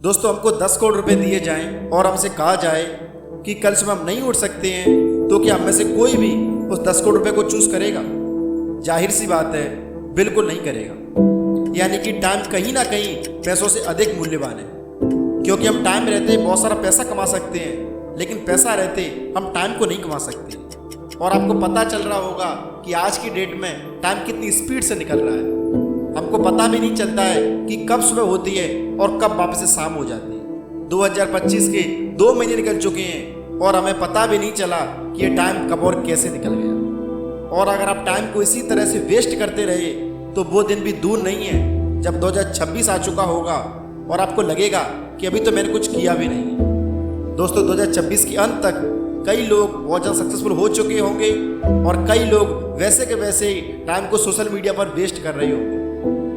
दोस्तों, हमको 10 करोड़ रुपए दिए जाएं और हमसे कहा जाए कि कल सुबह हम नहीं उठ सकते हैं, तो क्या हम में से कोई भी उस 10 करोड़ रुपए को चूज करेगा? जाहिर सी बात है, बिल्कुल नहीं करेगा। यानी कि टाइम कहीं ना कहीं पैसों से अधिक मूल्यवान है, क्योंकि हम टाइम रहते बहुत सारा पैसा कमा सकते हैं, लेकिन पैसा रहते हम टाइम को नहीं कमा सकते। और आपको पता चल रहा होगा कि आज की डेट में टाइम कितनी स्पीड से निकल रहा है। हमको पता भी नहीं चलता है कि कब सुबह होती है और कब वापस से शाम हो जाती है। 2025 के 2 महीने निकल चुके हैं और हमें पता भी नहीं चला कि ये टाइम कब और कैसे निकल गया। और अगर आप टाइम को इसी तरह से वेस्ट करते रहे तो वो दिन भी दूर नहीं है जब 2026 आ चुका होगा और आपको लगेगा कि अभी तो मैंने कुछ किया भी नहीं है। दोस्तों, 2026 के अंत तक कई लोग बहुत ज़्यादा सक्सेसफुल हो चुके होंगे और कई लोग वैसे के वैसे ही टाइम को सोशल मीडिया पर वेस्ट कर रहे होंगे।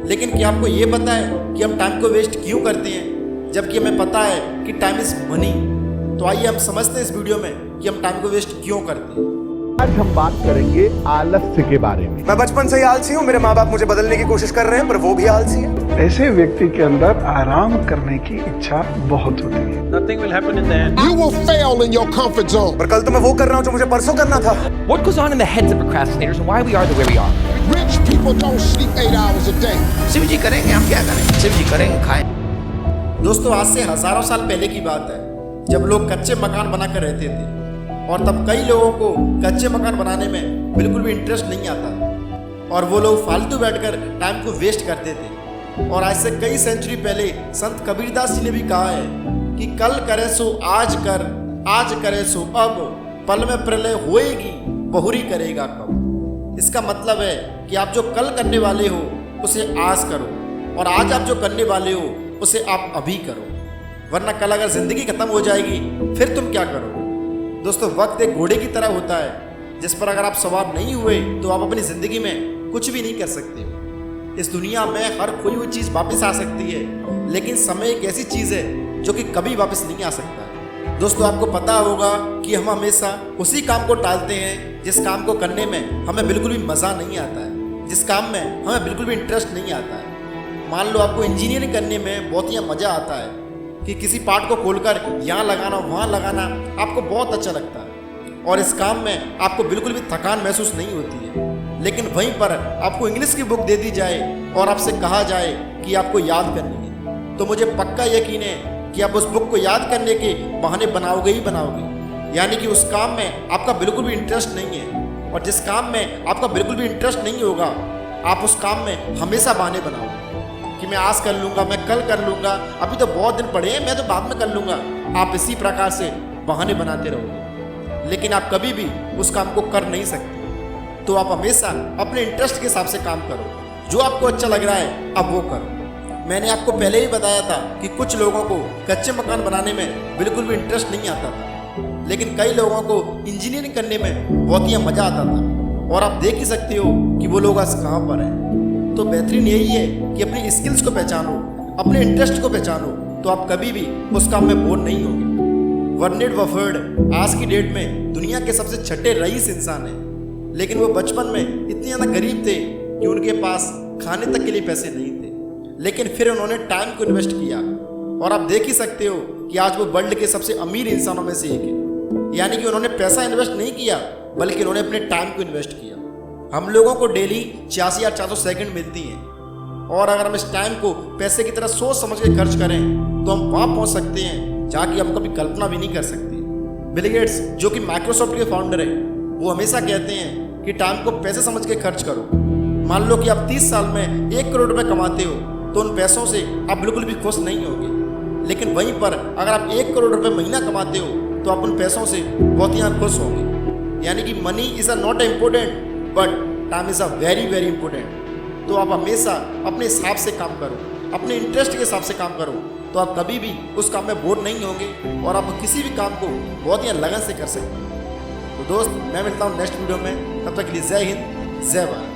लेकिन क्या आपको ये पता है कि हम टाइम को वेस्ट क्यों करते हैं, जबकि हमें पता है कि टाइम इज मनी? तो आइए हम समझते हैं इस वीडियो में कि हम टाइम को वेस्ट क्यों करते हैं। आज हम बात करेंगे आलस्य के बारे में। मैं बचपन से ही आलसी हूँ। मेरे माँ बाप मुझे बदलने की कोशिश कर रहे हैं, पर वो भी आलसी है। ऐसे व्यक्ति के अंदर आराम करने की इच्छा बहुत होती है। Nothing will happen in the end. You will fail in your comfort zone. पर कल तो मैं वो कर रहा हूँ जो मुझे परसों करना था। What goes on in the heads of procrastinators and why we are the way we are? Rich people don't sleep 8 hours a day. Shiv जी करेंगे, हम क्या करें? शिव जी करेंगे, खाएं। दोस्तों, आज से हजारों साल पहले की बात है जब लोग कच्चे मकान बनाकर रहते थे, और तब कई लोगों को कच्चे मकान बनाने में बिल्कुल भी इंटरेस्ट नहीं आता और वो लोग फालतू बैठकर टाइम को वेस्ट करते थे। और आज से कई सेंचुरी पहले संत कबीरदास जी ने भी कहा है कि कल करे सो आज कर, आज करे सो अब, पल में प्रलय होएगी, बहुरी करेगा कब। इसका मतलब है कि आप जो कल करने वाले हो उसे आज करो, और आज आप जो करने वाले हो उसे आप अभी करो, वरना कल अगर जिंदगी खत्म हो जाएगी फिर तुम क्या करोगे? दोस्तों, वक्त एक घोड़े की तरह होता है जिस पर अगर आप सवार नहीं हुए तो आप अपनी जिंदगी में कुछ भी नहीं कर सकते। इस दुनिया में हर खोई हुई चीज वापस आ सकती है, लेकिन समय एक ऐसी चीज है जो कि कभी वापस नहीं आ सकता। दोस्तों, आपको पता होगा कि हम हमेशा उसी काम को टालते हैं जिस काम को करने में हमें बिल्कुल भी मजा नहीं आता है, जिस काम में हमें बिल्कुल भी इंटरेस्ट नहीं आता है। मान लो आपको इंजीनियरिंग करने में बहुत ही मजा आता है कि किसी पार्ट को खोलकर यहाँ लगाना वहाँ लगाना आपको बहुत अच्छा लगता है, और इस काम में आपको बिल्कुल भी थकान महसूस नहीं होती है। लेकिन वहीं पर आपको इंग्लिश की बुक दे दी जाए और आपसे कहा जाए कि आपको याद करनी है, तो मुझे पक्का यकीन है कि आप उस बुक को याद करने के बहाने बनाओगे ही बनाओगे। यानी कि उस काम में आपका बिल्कुल भी इंटरेस्ट नहीं है, और जिस काम में आपका बिल्कुल भी इंटरेस्ट नहीं होगा आप उस काम में हमेशा बहाने बनाओगे कि मैं आज कर लूँगा, मैं कल कर लूँगा, अभी तो बहुत दिन पड़े हैं, मैं तो बाद में कर लूँगा। आप इसी प्रकार से बहाने बनाते रहोगे, लेकिन आप कभी भी उस काम को कर नहीं सकते। तो आप हमेशा अपने इंटरेस्ट के हिसाब से काम करो, जो आपको अच्छा लग रहा है अब वो करो। मैंने आपको पहले ही बताया था कि कुछ लोगों को कच्चे मकान बनाने में बिल्कुल भी इंटरेस्ट नहीं आता था, लेकिन कई लोगों को इंजीनियरिंग करने में बहुत ही मज़ा आता था, और आप देख ही सकते हो कि वो लोग आज कहाँ पर हैं। तो बेहतरीन यही है कि अपनी स्किल्स को पहचानो, अपने इंटरेस्ट को पहचानो, तो आप कभी भी उस काम में बोर नहीं होंगे। वर्नेट बफेट आज की डेट में दुनिया के सबसे छठे रईस इंसान हैं, लेकिन वो बचपन में इतने ज़्यादा गरीब थे कि उनके पास खाने तक के लिए पैसे नहीं थे, लेकिन फिर उन्होंने टाइम को इन्वेस्ट किया, और आप देख ही सकते हो कि आज वो वर्ल्ड के सबसे अमीर इंसानों में से एक है। यानी कि उन्होंने पैसा इन्वेस्ट नहीं किया, बल्कि उन्होंने अपने टाइम को इन्वेस्ट किया। हम लोगों को डेली 86,400 सेकंड मिलती हैं, और अगर हम इस टाइम को पैसे की तरह सोच समझ के खर्च करें तो हम वहाँ पहुँच सकते हैं जहाँ की हम कभी कल्पना भी नहीं कर सकते। बिल गेट्स, जो कि माइक्रोसॉफ्ट के फाउंडर हैं, वो हमेशा कहते हैं कि टाइम को पैसे समझ के खर्च करो। मान लो कि आप 30 साल में 1 करोड़ रुपए कमाते हो, तो उन पैसों से आप बिल्कुल भी खुश नहीं होगे, लेकिन वहीं पर अगर आप 1 करोड़ रुपए महीना कमाते हो तो आप उन पैसों से बहुत ही खुश होंगे। यानी कि money is not important, but time is very very important. तो आप हमेशा अपने हिसाब से काम करो, अपने इंटरेस्ट के हिसाब से काम करो, तो आप कभी भी उस काम में बोर नहीं होंगे, और आप किसी भी काम को बहुत ही लगन से कर सकते हैं। तो दोस्त, मैं मिलता हूँ नेक्स्ट वीडियो में, तब तक के लिए जय हिंद, जय भारत।